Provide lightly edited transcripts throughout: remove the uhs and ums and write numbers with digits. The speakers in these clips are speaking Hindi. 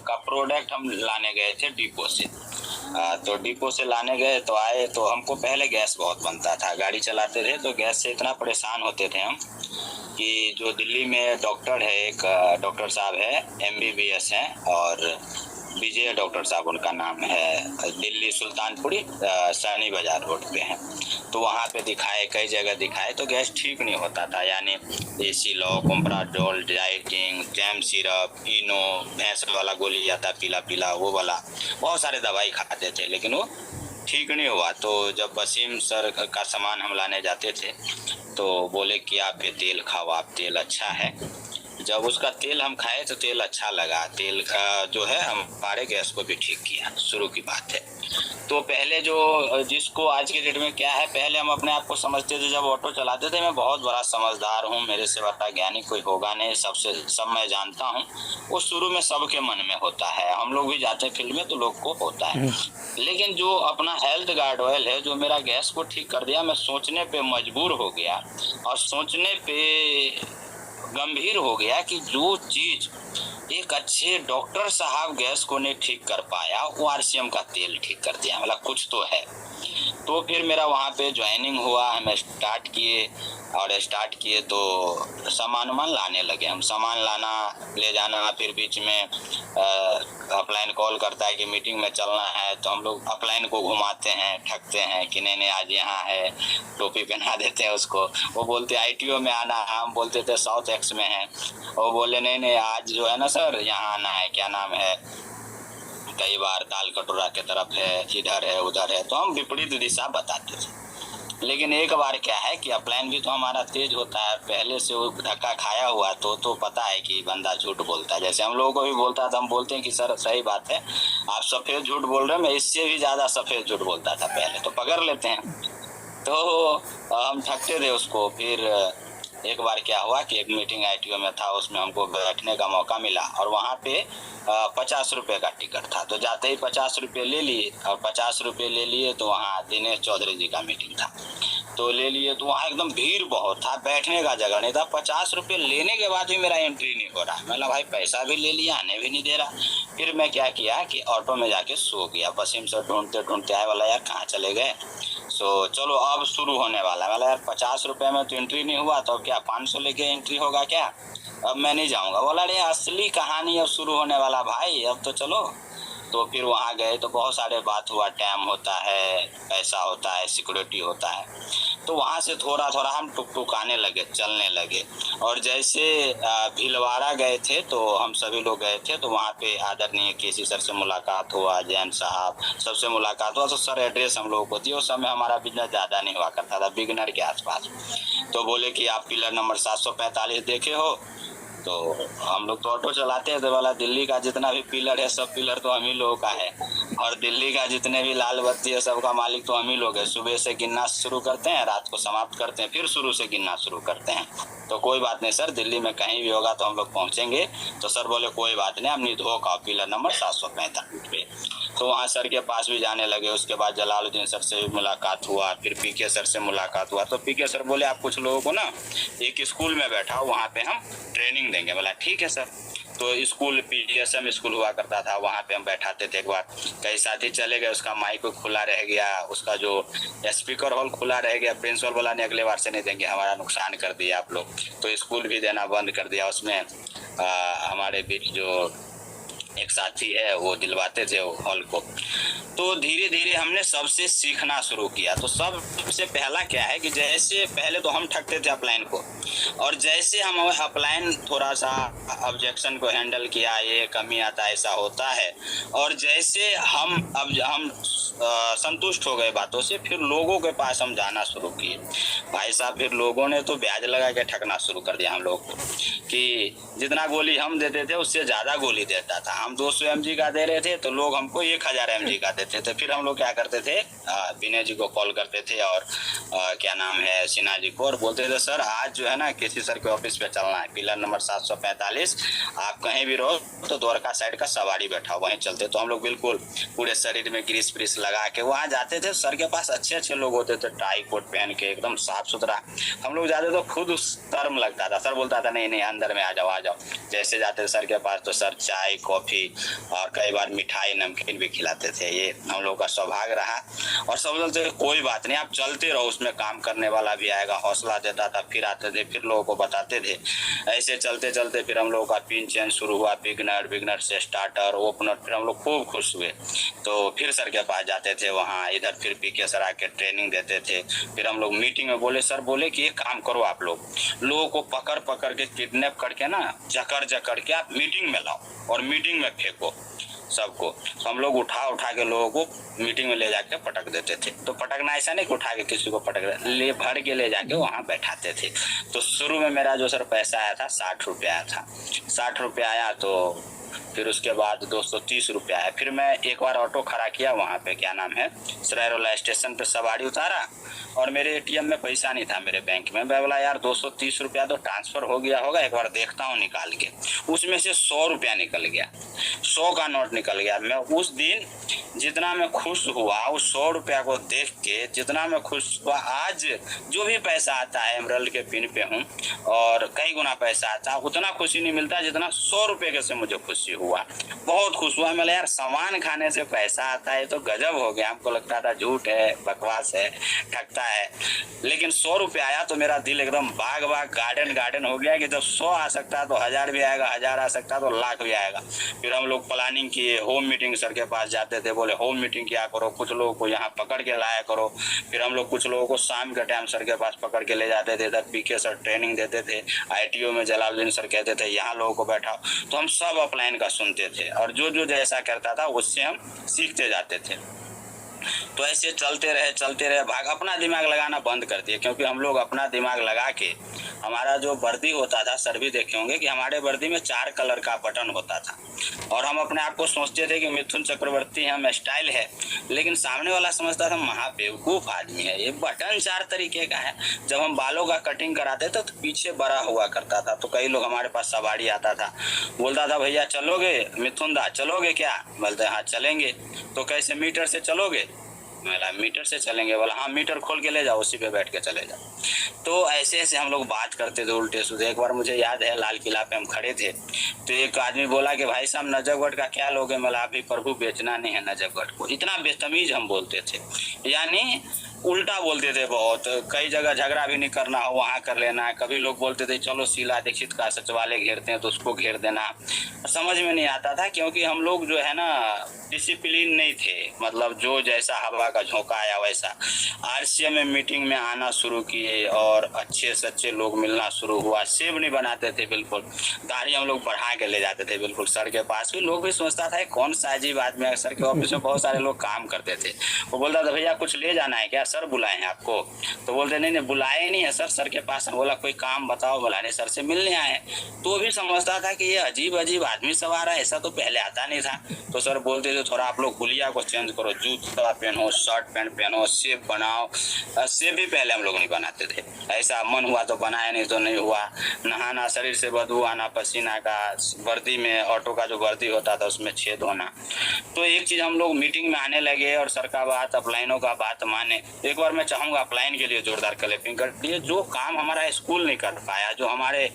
का प्रोडक्ट हम लाने गए थे डिपो से। तो डिपो से लाने गए तो आए तो हमको पहले गैस बहुत बनता था, गाड़ी चलाते थे तो गैस से इतना परेशान होते थे हम कि जो दिल्ली में डॉक्टर है, एक डॉक्टर साहब है, MBBS हैं, और विजय डॉक्टर साहब उनका नाम है, दिल्ली सुल्तानपुरी सैनी बाजार रोड पे है। तो वहाँ पे दिखाए, कई जगह दिखाए तो गैस ठीक नहीं होता था, यानी एसिलॉक, ओम्प्राजोल, डाइटिंग, जैम सिरप, इनो, भैंस वाला गोली आता पीला पीला, वो वाला बहुत सारे दवाई खाते थे लेकिन वो ठीक नहीं हुआ। तो जब वसीम सर का सामान हम लाने जाते थे तो बोले कि आप ये तेल खाओ, आप तेल अच्छा है। जब उसका तेल हम खाए तो तेल अच्छा लगा, तेल का जो है हमारे गैस को भी ठीक किया, शुरू की बात है। तो पहले जो जिसको आज के डेट में क्या है, पहले हम अपने आप को समझते थे, जब ऑटो चलाते थे मैं बहुत बड़ा समझदार हूँ, मेरे से बड़ा ज्ञानी कोई होगा नहीं, सब मैं जानता हूँ। वो शुरू में सबके मन में होता है, हम लोग भी जाते हैं फील्ड में तो लोग को होता है। लेकिन जो अपना हेल्थ गार्ड ऑयल है जो मेरा गैस को ठीक कर दिया, मैं सोचने पे मजबूर हो गया और सोचने पे गंभीर हो गया कि जो चीज एक अच्छे डॉक्टर साहब गैस को नहीं ठीक कर पाया वो RCM का तेल ठीक कर दिया, मतलब कुछ तो है। तो फिर मेरा वहाँ पे ज्वाइनिंग हुआ, हम स्टार्ट किए तो सामान लाने लगे हम, सामान लाना ले जाना। फिर बीच में अपलाइन कॉल करता है कि मीटिंग में चलना है, तो हम लोग अपलाइन को घुमाते हैं, ठगते हैं कि नहीं आज यहाँ है, टोपी पहना देते हैं उसको। वो बोलते ITO में आना, हम बोलते थे साउथ एक्स में है। वो बोले नहीं आज जो है ना सर यहाँ आना है, क्या नाम है, कई बार दाल कटोरा के तरफ है, इधर है उधर है, तो हम विपरीत दिशा बताते थे। लेकिन एक बार क्या है कि अपलाइन भी तो हमारा तेज होता है, पहले से वो धक्का खाया हुआ तो पता है कि बंदा झूठ बोलता है। जैसे हम लोगों को भी बोलता है तो हम बोलते हैं कि सर सही बात है, आप सफ़ेद झूठ बोल रहे हैं, मैं इससे भी ज़्यादा सफ़ेद झूठ बोलता था पहले, तो पकड़ लेते हैं। तो हम ठगते थे उसको। फिर एक बार क्या हुआ कि एक मीटिंग ITO में था, उसमें हमको बैठने का मौका मिला और वहाँ पे 50 रुपये का टिकट था। तो जाते ही 50 रुपये ले लिए, और 50 रुपये ले लिए तो वहाँ दिनेश चौधरी जी का मीटिंग था, तो ले लिए। तो वहाँ एकदम भीड़ बहुत था, बैठने का जगह नहीं था। 50 रुपये लेने के बाद भी मेरा एंट्री नहीं हो रहा। मतलब भाई पैसा भी ले लिया, आने भी नहीं दे रहा। फिर मैं क्या किया कि ऑटो में जाके सो गया। वसीम से ढूंढते ढूंढते आए, वाला यार कहाँ चले गए। सो चलो अब शुरू होने वाला है। मतलब यार 50 रुपये में तो एंट्री नहीं हुआ, तो क्या 500 लेके एंट्री होगा क्या, अब मैं नहीं जाऊँगा। बोला अरे असली कहानी अब शुरू होने वाला भाई, अब तो चलो। तो फिर वहाँ गए तो बहुत सारे बात हुआ, टैम होता है, पैसा होता है, सिक्योरिटी होता है। तो वहाँ से थोड़ा थोड़ा हम टुक आने लगे, चलने लगे। और जैसे भीलवाड़ा गए थे तो हम सभी लोग गए थे, तो वहाँ पे आदरणीय KC सर से मुलाकात हुआ, जैन साहब सबसे मुलाकात हुआ। तो सर एड्रेस हम लोगों को दिए। उस समय हमारा बिजनेस ज़्यादा नहीं हुआ करता था, बिगनर के आसपास। तो बोले कि आप पिलर नंबर 745 देखे हो। तो हम लोग तो ऑटो चलाते हैं, तो वाला दिल्ली का जितना भी पिलर है सब पिलर तो हम ही लोगों का है, और दिल्ली का जितने भी लाल बत्ती है सबका मालिक तो हम ही लोग हैं। सुबह से गिनना शुरू करते हैं, रात को समाप्त करते हैं, फिर शुरू से गिनना शुरू करते हैं। तो कोई बात नहीं सर, दिल्ली में कहीं भी होगा तो हम लोग पहुँचेंगे। तो सर बोले कोई बात नहीं, हम निधो का पिलर नंबर 745 पे। तो वहाँ सर के पास भी जाने लगे। उसके बाद जलालुद्दीन सर से भी मुलाकात हुआ, फिर PK सर से मुलाकात हुआ। तो PK सर बोले आप कुछ लोगों को ना एक स्कूल में बैठाओ, वहाँ पे हम ट्रेनिंग देंगे। बोला ठीक है सर। तो स्कूल PGSM स्कूल हुआ करता था, वहाँ पे हम बैठाते थे। एक बार कई साथी चले गए, उसका माइक खुला रह गया, उसका जो स्पीकर हॉल खुला रह गया। प्रिंसिपल बोला नहीं अगले बार से नहीं देंगे, हमारा नुकसान कर दिया आप लोग। तो स्कूल भी देना बंद कर दिया। उसमें हमारे बीच जो एक साथी है वो दिलवाते थे वो हॉल को। तो धीरे धीरे हमने सबसे सीखना शुरू किया। तो सबसे पहला क्या है कि जैसे पहले तो हम ठगते थे अपलाइन को, और जैसे हम अपलाइन थोड़ा सा ऑब्जेक्शन को हैंडल किया, ये कमी आता है, ऐसा होता है, और जैसे हम संतुष्ट हो गए बातों से, फिर लोगों के पास हम जाना शुरू किए। भाई साहब फिर लोगों ने तो ब्याज लगा के ठगना शुरू कर दिया हम लोग को, कि जितना गोली हम देते थे उससे ज़्यादा गोली देता था। हम 200 mg का दे रहे थे तो लोग हमको 1000 mg का देते थे। फिर हम लोग क्या करते थे, विनय जी को कॉल करते थे और क्या नाम है सिन्हा जी को, और बोलते थे सर आज जो है ना KC सर के ऑफिस पे चलना है, पिलर नंबर 745, आप कहीं भी रहो तो द्वारका साइड का सवारी बैठा वहीं चलते। तो हम लोग बिल्कुल पूरे शरीर में ग्रीस प्रीस लगा के वहाँ जाते थे। सर के पास अच्छे अच्छे लोग होते थे, टाई कोट पहन के एकदम साफ सुथरा। हम लोग जाते तो खुद शर्म लगता था। सर बोलता था नहीं नहीं अंदर में आ जाओ आ जाओ। जैसे जाते थे सर के पास तो सर चाय कॉफी रोटी और कई बार मिठाई नमकीन भी खिलाते थे। ये हम लोग का सौभाग्य रहा और सब लोग तो कोई बात नहीं, आप चलते रहो, उसमें काम करने वाला भी आएगा, हौसला देता था। फिर आते थे, फिर लोगों को बताते थे। ऐसे चलते चलते फिर हम लोगों का पिन चेंज शुरू हुआ, बिगनर से स्टार्टर, ओपनर, फिर हम लोग खूब खुश हुए। तो फिर सर के पास जाते थे, वहाँ इधर फिर पीके सर आके ट्रेनिंग देते थे। फिर हम लोग मीटिंग में बोले, सर बोले कि ये काम करो, आप लोगों को पकड़ पकड़ के किडनैप करके ना जकड़ के आप मीटिंग में लाओ और मीटिंग में फेंको सबको। तो हम लोग उठा के लोगों को मीटिंग में ले जाके पटक देते थे। तो पटकना ऐसा नहीं कि उठा के किसी को पटक, ले भर के ले जाके वहाँ बैठाते थे। तो शुरू में मेरा जो सर पैसा आया था 60 रुपये आया था। 60 रुपये आया तो फिर उसके बाद 230 रुपये आया। फिर मैं एक बार ऑटो खड़ा किया वहाँ पे, क्या नाम है, सरायरोला स्टेशन पे सवारी उतारा और मेरे एटीएम में पैसा नहीं था मेरे बैंक में। मैं बोला यार 230 रुपया तो ट्रांसफर हो गया होगा, एक बार देखता हूँ निकाल के। उसमें से 100 रुपया निकल गया, 100 का नोट निकल गया। मैं उस दिन जितना मैं खुश हुआ उस 100 रुपया को देख के, जितना मैं खुश हुआ, आज जो भी पैसा आता है एमरल्ड के पिन पे हूँ और कई गुना पैसा आता है, उतना खुशी नहीं मिलता जितना 100 रुपये के से मुझे खुशी हुआ। बहुत खुश हुआ। मैं यार सामान खाने से पैसा आता है तो गजब हो गया। हमको लगता था झूठ है, बकवास है, ठगता है, लेकिन 100 रुपये आया तो मेरा दिल एकदम बाग गार्डन हो गया कि जब 100 आ सकता है तो 1000 भी आएगा, 1000 आ सकता है तो लाख भी आएगा। फिर हम लोग प्लानिंग किए, होम मीटिंग सर के पास जाते थे, बोले होम मीटिंग किया करो, कुछ लोगों को यहाँ पकड़ के लाया करो। फिर हम लोग कुछ लोगों को शाम के टाइम सर के पास पकड़ के ले जाते थे, तब पीके सर ट्रेनिंग देते थे। ITO में जलालुद्दीन सर कहते थे यहाँ लोगों को बैठाओ, तो हम सब अपलाइन का सुनते थे और जो जैसा करता था उससे हम सीखते जाते थे। तो ऐसे चलते रहे भाग। अपना दिमाग लगाना बंद कर दिए, क्योंकि हम लोग अपना दिमाग लगा के, हमारा जो वर्दी होता था, सर भी देखे होंगे कि हमारे वर्दी में 4 कलर का बटन होता था और हम अपने आप को सोचते थे कि मिथुन चक्रवर्ती हम स्टाइल है, लेकिन सामने वाला समझता था महाबेवकूफ आदमी है, ये बटन 4 तरीके का है। जब हम बालों का कटिंग कराते थे तो पीछे बड़ा हुआ करता था, तो कई लोग हमारे पास सवारी आता था, बोलता था भैया चलोगे मिथुन दा, चलोगे क्या? बोलते हाँ चलेंगे। तो कैसे, मीटर से चलोगे? बोला मीटर से चलेंगे। बोला हाँ मीटर खोल के ले जाओ, उसी पे बैठ के चले जाओ। तो ऐसे हम लोग बात करते थे उल्टे सीधे। एक बार मुझे याद है लाल किला पे हम खड़े थे, तो एक आदमी बोला कि भाई साहब नजफगढ़ का क्या लोगे? बोला अभी प्रभु बेचना नहीं है नजफगढ़ को। इतना बेतमीज हम बोलते थे, यानी उल्टा बोलते थे बहुत। कई जगह झगड़ा भी नहीं करना हो वहाँ कर लेना है। कभी लोग बोलते थे चलो शीला दीक्षित का सचिवालय घेरते हैं तो उसको घेर देना। समझ में नहीं आता था, क्योंकि हम लोग जो है ना डिसिप्लिन नहीं थे, मतलब जो जैसा हवा का झोंका आया वैसा। RCM में मीटिंग में आना शुरू किए और अच्छे से अच्छे लोग मिलना शुरू हुआ। सेब नहीं बनाते थे बिल्कुल, दाढ़ी हम लोग बढ़ा के ले जाते थे बिल्कुल सर के पास भी। लोग भी सोचता था कौन सा अजीब आदमी है। सर के ऑफिस में बहुत सारे लोग काम करते थे। वो बोलता था भैया कुछ ले जाना है क्या? सर बुलाए हैं आपको? तो बोलते नहीं बुलाए नहीं है सर, सर के पास। बोला कोई काम बताओ। बोला नहीं सर से मिलने आए हैं। तो भी समझता था कि ये अजीब आदमी सब आ रहा है, ऐसा तो पहले आता नहीं था। तो सर बोलते थे थोड़ा आप लोग हुलिया को चेंज करो, जूता पहनो, शर्ट पैंट पहनो, सेब बनाओ। सेब भी पहले हम लोग नहीं बनाते थे, ऐसा मन हुआ तो बनाया, नहीं तो नहीं हुआ। नहाना, शरीर से बदबू आना पसीना का, वर्दी में ऑटो का जो वर्दी होता था उसमें छेद होना। तो एक चीज हम लोग मीटिंग में आने लगे और सर का बात, अपलाइनों का बात माने। एक बार मैं चाहूंगा अपलाइन के लिए जोरदार क्लैपिंग कर दिए। जो काम हमारा स्कूल नहीं कर पाया, जो हमारे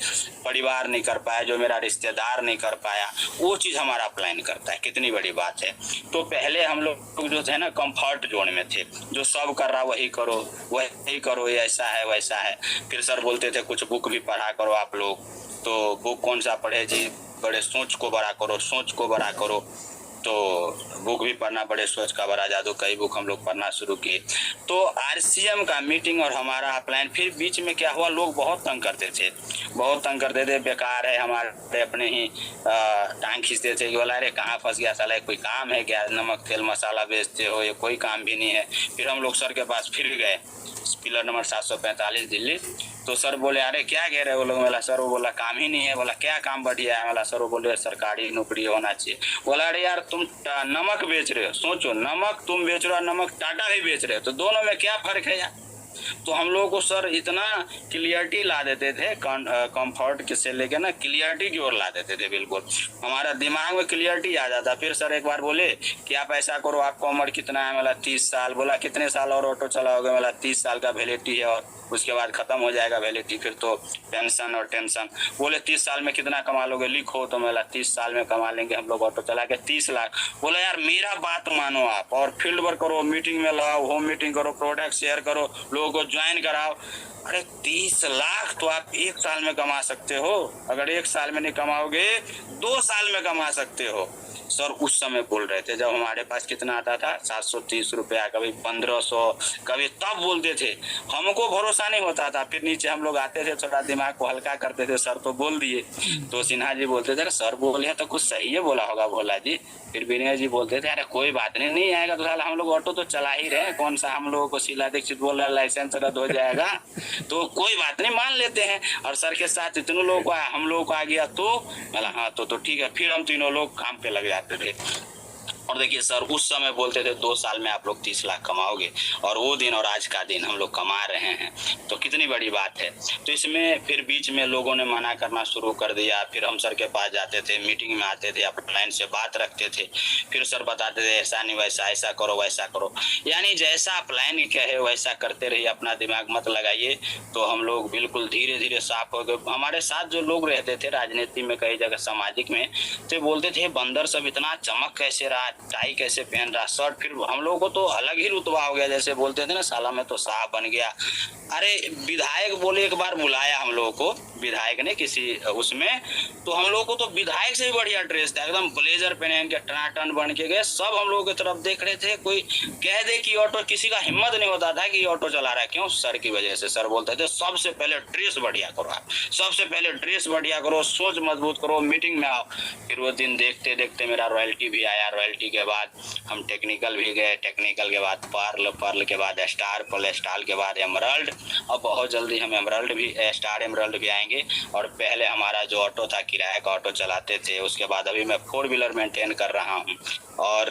परिवार नहीं कर पाया, जो मेरा रिश्तेदार नहीं कर पाया, वो चीज हमारा अपलाइन करता है। कितनी बड़ी बात है। तो पहले हम लोग जो थे ना कंफर्ट जोन में थे, जो सब कर रहा वही करो, ये ऐसा है वैसा है। फिर सर बोलते थे कुछ बुक भी पढ़ा करो आप लोग। तो बुक कौन सा पढ़े जी? बड़े सोच को बड़ा करो। तो बुक भी पढ़ना, बड़े सोच का बड़ा जादू, कई बुक हम लोग पढ़ना शुरू किए। तो RCM का मीटिंग और हमारा अपलाइन, फिर बीच में क्या हुआ, लोग बहुत तंग करते थे, बेकार है, हमारे अपने ही टांग खींचते थे कि बोला अरे कहाँ फंस गया साला, कोई काम है क्या? नमक तेल मसाला बेचते हो, ये कोई काम भी नहीं है। फिर हम लोग सर के पास फिर गए, पिलर नंबर 745 दिल्ली। तो सर बोले अरे क्या कह रहे हो लोग? बोला सर, वो बोला काम ही नहीं है। बोला क्या काम बढ़िया है? बोला सर, वो बोले सरकारी नौकरी होना चाहिए। बोला अरे यार तुम नमक बेच रहे हो, सोचो नमक तुम बेच रहे हो, नमक टाटा भी बेच रहे हो, तो दोनों में क्या फर्क है यार? तो हम लोग को सर इतना क्लियरिटी ला देते थे, कंफर्ट से लेके ना क्लियरिटी की ओर ला देते थे, बिल्कुल हमारा दिमाग में क्लियरिटी आ जाता। फिर सर एक बार बोले कि आप ऐसा करो, आपको उम्र कितना है? बोला 30 साल। बोला कितने साल और ऑटो चलाओगे? बोला 30 साल का वैलिडिटी है और उसके बाद खत्म हो जाएगा वैलिडिटी, फिर तो पेंशन और टेंशन। बोले 30 साल में कितना कमा लोगे? लिखो। तो बोला 30 साल में कमा लेंगे हम लोग ऑटो चला के 30 लाख। बोला यार मेरा बात मानो आप, और फील्ड वर्क करो, मीटिंग में लगाओ, होम मीटिंग करो, प्रोडक्ट शेयर करो, लोगों को ज्वाइन कराओ। अरे 30 लाख तो आप 1 साल में कमा सकते हो। अगर 1 साल में नहीं कमाओगे 2 साल में कमा सकते हो। सर उस समय बोल रहे थे जब हमारे पास कितना आता था 730 रुपया, कभी 1500, कभी तब बोलते थे। हमको भरोसा नहीं होता था। फिर नीचे हम लोग आते थे, थोड़ा दिमाग को हल्का करते थे, सर तो बोल दिए। तो सिन्हा जी बोलते थे सर बोले तो कुछ सही है बोला होगा भोला जी। फिर विनय जी बोलते थे अरे कोई बात नहीं, नहीं आएगा तो साला हम लोग ऑटो तो चला ही रहे, कौन सा हम लोगों को शीला दीक्षित बोल रहा है लाइसेंस रद्द हो जाएगा, तो कोई बात नहीं मान लेते हैं। और सर के साथ इतने लोग हम लोग को आ गया तो हाँ तो ठीक है। फिर हम तीनों लोग काम पे लग जाते थे। और देखिए सर उस समय बोलते थे 2 साल में आप लोग 30 लाख कमाओगे, और वो दिन और आज का दिन हम लोग कमा रहे हैं, तो कितनी बड़ी बात है। तो इसमें फिर बीच में लोगों ने मना करना शुरू कर दिया। फिर हम सर के पास जाते थे, मीटिंग में आते थे, अपलाइन से बात रखते थे। फिर सर बताते थे ऐसा नहीं वैसा, ऐसा करो वैसा करो, यानी जैसा अपलाइन कहे वैसा करते रहिए, अपना दिमाग मत लगाइए। तो हम लोग बिल्कुल धीरे धीरे साफ हो गए। हमारे साथ जो लोग रहते थे राजनीति में, कई जगह सामाजिक में, तो बोलते थे बंदर सब इतना चमक कैसे रहा, टाई कैसे पहन रहा, शर्ट। फिर हम लोगों को तो अलग ही रुतबा हो गया, जैसे बोलते थे ना साला में तो साहब बन गया। अरे विधायक बोले एक बार बुलाया हम लोगों को, विधायक ने किसी उसमें, तो हम लोग को तो विधायक से भी बढ़िया ड्रेस था, एकदम ब्लेजर पहन के टनाटन बन के गए। सब हम लोगों की तरफ देख रहे थे, कोई कह दे कि ऑटो, किसी का हिम्मत नहीं होता था कि ऑटो चला रहा है। क्यों? सर की वजह से। सर बोलते थे सबसे पहले ड्रेस बढ़िया करो, आप सबसे पहले ड्रेस बढ़िया करो, सोच मजबूत करो, मीटिंग में आओ। फिर वो दिन देखते देखते मेरा रॉयल्टी भी आया, रॉयल्टी के बाद हम टेक्निकल भी गए, टेक्निकल के बाद पर्ल, पर्ल के बाद स्टार, पर्ल स्टार के बाद एमरल्ड, अब बहुत जल्दी हम एमरल्ड भी, स्टार एमरल्ड भी आएंगे। और पहले हमारा जो ऑटो था किराए का ऑटो चलाते थे, उसके बाद अभी मैं 4 व्हीलर मेंटेन कर रहा हूँ। और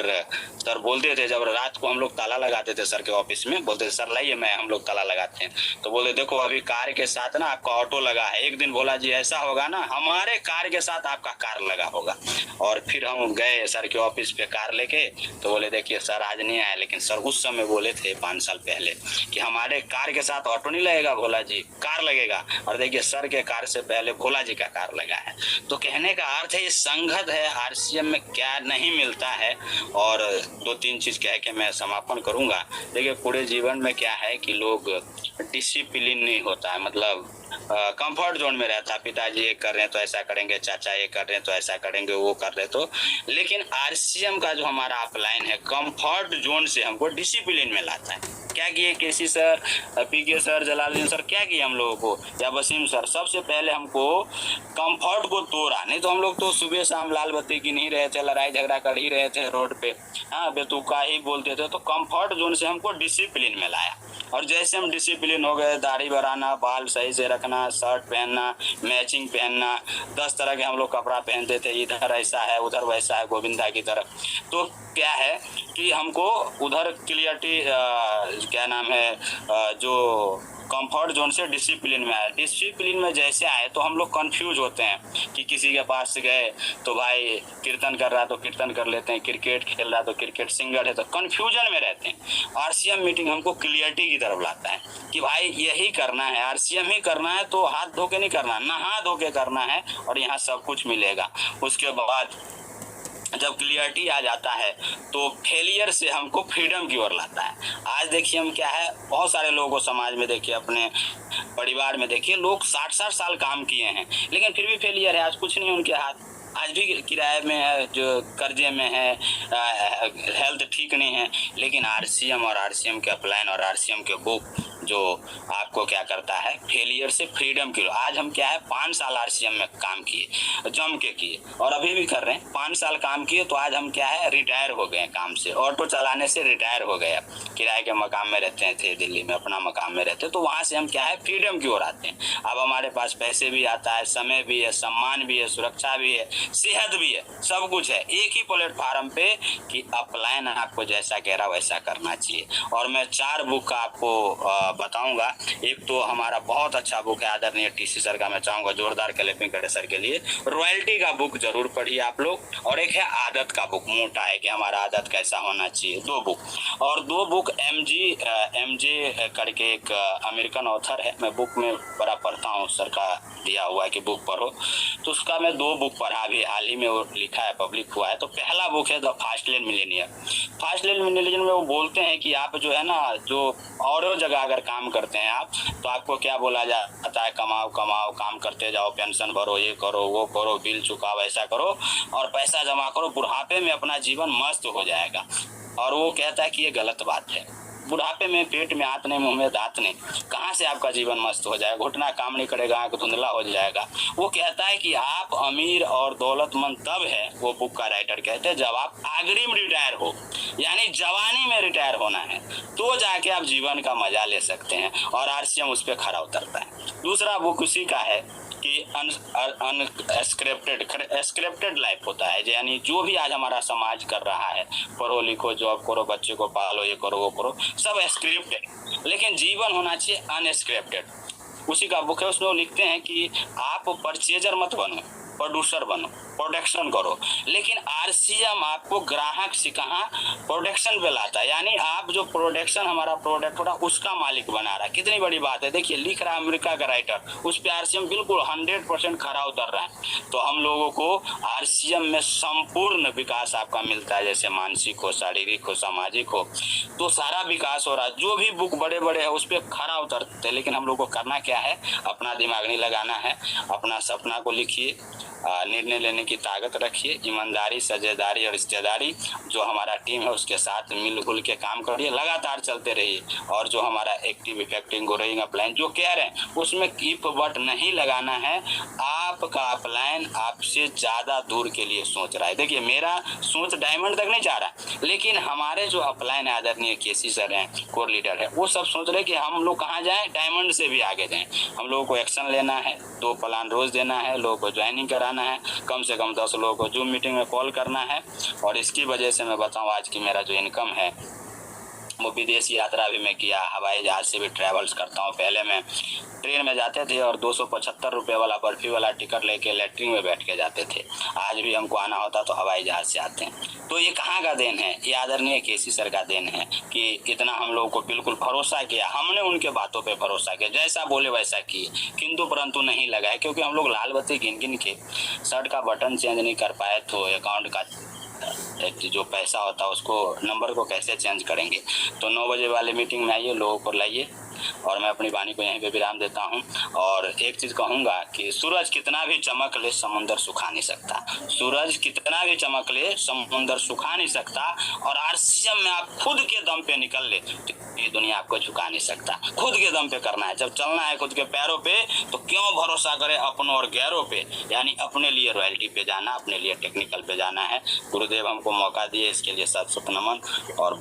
सर बोलते थे जब रात को हम लोग ताला लगाते थे सर के ऑफिस में, बोलते थे सर लाइए मैं हम लोग ताला लगाते हैं। तो बोले देखो अभी कार के साथ ना आपका ऑटो लगा है, एक दिन भोला जी ऐसा होगा ना हमारे कार के साथ आपका कार लगा होगा। और फिर हम गए सर के ऑफिस पे कार लेके, तो बोले देखिए सर आज नहीं आए, लेकिन सर उस समय बोले थे 5 साल पहले कि हमारे कार के साथ ऑटो नहीं लगेगा भोला जी, कार लगेगा। और देखिए सर के कार से पहले भोला जी का कार लगा है। तो कहने का अर्थ है ये संगत है, आरसीएम में क्या नहीं मिलता है। और 2-3 चीज कह के मैं समापन करूंगा। देखिए पूरे जीवन में क्या है कि लोग डिसिप्लिन नहीं होता है, मतलब कंफर्ट जोन में रहता है। पिताजी ये कर रहे हैं तो ऐसा करेंगे, चाचा ये कर रहे हैं तो ऐसा करेंगे, वो कर रहे तो। लेकिन आरसीएम का जो हमारा अपलाइन है कंफर्ट जोन से हमको डिसिप्लिन में लाता है। क्या किए KC sir, PK sir, Jalaluddin sir, क्या किए हम लोगों को, या वसीम सर, सबसे पहले हमको कंफर्ट को तोड़ा। नहीं तो हम लोग तो सुबह शाम लाल बत्ती गिन ही रहे थे, लड़ाई झगड़ा कर ही रहे थे रोड पे, हाँ बेतुका ही बोलते थे। तो कंफर्ट जोन से हमको डिसिप्लिन में लाया। और जैसे हम डिसिप्लिन हो गए, दाढ़ी बढ़ाना, बाल सही से रखना, शर्ट पहनना, मैचिंग पहनना, 10 तरह के हम लोग कपड़ा पहनते थे, इधर ऐसा है उधर वैसा है गोविंदा की तरह। तो क्या है कि हमको उधर क्लियरिटी क्या नाम है जो कंफर्ट जोन से डिसिप्लिन में आए। डिसिप्लिन में जैसे आए तो हम लोग कंफ्यूज होते हैं कि किसी के पास गए तो भाई कीर्तन कर रहा तो कीर्तन कर लेते हैं, क्रिकेट खेल रहा तो क्रिकेट, सिंगर है तो कंफ्यूजन में रहते हैं। आरसीएम मीटिंग हमको क्लियरिटी की तरफ लाता है कि भाई यही करना है, आरसीएम ही करना है, तो हाथ धो के नहीं करना, नहा धो के करना है, और यहाँ सब कुछ मिलेगा। उसके बाद जब क्लियरिटी आ जाता है तो फेलियर से हमको फ्रीडम की ओर लाता है। आज देखिए हम क्या है, बहुत सारे लोगों को समाज में देखिए, अपने परिवार में देखिए, लोग 60-60 साल काम किए हैं लेकिन फिर भी फेलियर है, आज कुछ नहीं उनके हाथ, आज भी किराए में है, जो कर्जे में है, हेल्थ ठीक नहीं है। लेकिन आरसीएम और आरसीएम के अपलाइन और आरसीएम के बुक जो आपको क्या करता है, फेलियर से फ्रीडम की। आज हम क्या है 5 साल आरसीएम में काम किए, जम के किए, और अभी भी कर रहे हैं। 5 साल काम किए तो आज हम क्या है रिटायर हो गए काम से, ऑटो चलाने से रिटायर हो गए। किराए के मकान में रहते थे दिल्ली में, अपना मकान में रहते, तो वहाँ से हम क्या है फ्रीडम की ओर आते हैं। अब हमारे पास पैसे भी आता है, समय भी है, सम्मान भी है, सुरक्षा भी है, सेहत भी है, सब कुछ है एक ही प्लेटफार्म पे कि अपलाइन आपको जैसा कह रहा वैसा करना चाहिए। और मैं 4 बुक का आपको बताऊंगा। एक तो हमारा बहुत अच्छा बुक है आदरणीय टीसी सर का, मैं चाहूंगा जोरदार क्लैपिंग करे सर के लिए। रॉयल्टी का बुक जरूर पढ़िए आप लोग। और एक है आदत का बुक, मोटा है कि हमारा आदत कैसा होना चाहिए, 2 बुक। और 2 बुक एमजे करके एक अमेरिकन ऑथर है, मैं बुक में बड़ा पढ़ता हूँ, सर का दिया हुआ है कि बुक पढ़ो, तो उसका मैं 2 बुक पढ़ा अभी हाल ही में, वो लिखा है, पब्लिक हुआ है। तो पहला बुक है the fast lane Millionaire. Fast lane Millionaire में वो बोलते हैं कि आप जो है ना, जो और जगह अगर काम करते हैं आप, तो आपको क्या बोला जाता है, कमाओ कमाओ, काम करते जाओ, पेंशन भरो, ये करो वो करो, बिल चुकाओ, ऐसा करो और पैसा जमा करो, बुढ़ापे में अपना जीवन मस्त हो जाएगा। और वो कहता है कि ये गलत बात है। बुढ़ापे में पेट में हाथ नहीं, मुंह में दांत नहीं, कहाँ से आपका जीवन मस्त हो जाएगा, घुटना काम नहीं करेगा, आंख धुंधला हो जाएगा। वो कहता है कि आप अमीर और दौलतमंद तब है, वो बुक का राइटर कहते हैं, जब आप अग्रिम रिटायर हो, यानी जवानी में रिटायर होना है, तो जाके आप जीवन का मजा ले सकते हैं। और आरसीएम उस पर खरा उतरता है। दूसरा बुक उसी का है कि स्क्रिप्टेड लाइफ होता है, यानी जो भी आज हमारा समाज कर रहा है, पढ़ो लिखो, जॉब करो, बच्चे को पालो, ये करो वो करो, सब स्क्रिप्टेड, लेकिन जीवन होना चाहिए अनस्क्रिप्टेड। उसी का बुक है, उसमें वो लिखते हैं कि आप परचेजर मत बनो, प्रोड्यूसर बनो, प्रोडक्शन करो। लेकिन आरसीएम आपको ग्राहक से कहाँ प्रोडक्शन पे लाता है, यानी आप जो प्रोडक्शन हमारा प्रोडक्ट हो रहा उसका मालिक बना रहा है। कितनी बड़ी बात है, देखिए लिख रहा है अमेरिका का राइटर, उस पे आरसीएम बिल्कुल 100% खरा उतर रहा है। तो हम लोगों को आरसीएम में संपूर्ण विकास आपका मिलता है, जैसे मानसिक हो, शारीरिक हो, सामाजिक हो, तो सारा विकास हो रहा है। जो भी बुक बड़े बड़े है उस पर खरा उतरते हैं, लेकिन हम लोग को करना क्या है, अपना दिमाग नहीं लगाना है, अपना सपना को लिखिए, निर्णय लेने की ताकत रखिए, ईमानदारी, साझेदारी और रिश्तेदारी, जो हमारा टीम है उसके साथ मिलजुल के काम करिए, लगातार चलते रहिए। और जो हमारा एक्टिव इफेक्टिव ग्रोइंग प्लान जो कह रहे हैं उसमें कीप बट नहीं लगाना है। आपका प्लान आपसे ज़्यादा दूर के लिए सोच रहा है। देखिए मेरा सोच डायमंड तक नहीं जा रहा, लेकिन हमारे जो अपलाइन आदरणीय केसी सर हैं, कोर लीडर है, वो सब सोच रहे कि हम लोग कहाँ जाएँ, डायमंड से भी आगे जाएँ। हम लोगों को एक्शन लेना है, 2 प्लान रोज देना है, लोगों को ज्वाइनिंग कराना है, कम से कम 10 लोगों को जूम मीटिंग में कॉल करना है। और इसकी वजह से मैं बताऊं, आज की मेरा जो इनकम है वो विदेश यात्रा भी मैं किया, हवाई जहाज से भी ट्रैवल्स करता हूँ। पहले मैं ट्रेन में जाते थे और 275 रुपये वाला बर्फी वाला टिकट लेके लेटरिन में बैठ के जाते थे। आज भी हमको आना होता तो हवाई जहाज से आते हैं। तो ये कहाँ का देन है, ये आदरणीय केसी सर का देन है कि इतना हम लोगों को बिल्कुल भरोसा किया, हमने उनके बातों पे भरोसा किया, जैसा बोले वैसा किए, किंतु परंतु नहीं लगाए। क्योंकि हम लोग लाल बत्ती गिन गिन के शर्ट का बटन चेंज नहीं कर पाए तो अकाउंट का जो पैसा होता है उसको, नंबर को कैसे चेंज करेंगे। तो 9 बजे वाले मीटिंग में आइए, लोगों को लाइए। और मैं अपनी वाणी को यहीं पे विराम देता हूं। और एक चीज कहूंगा कि सूरज कितना भी चमक ले समुंदर सुखा नहीं सकता, सूरज कितना भी चमक ले समुंदर सुखा नहीं सकता। और आरसीएम में आप खुद के दम पे निकल ले तो ये दुनिया आपको झुका नहीं सकता। खुद के दम पे करना है, जब चलना है खुद के पैरों पे, तो क्यों भरोसा करे अपनों और गैरों पे, यानी अपने लिए रॉयल्टी पे जाना, अपने लिए टेक्निकल पे जाना है। गुरुदेव हमको मौका दिए, इसके लिए सत नमन। और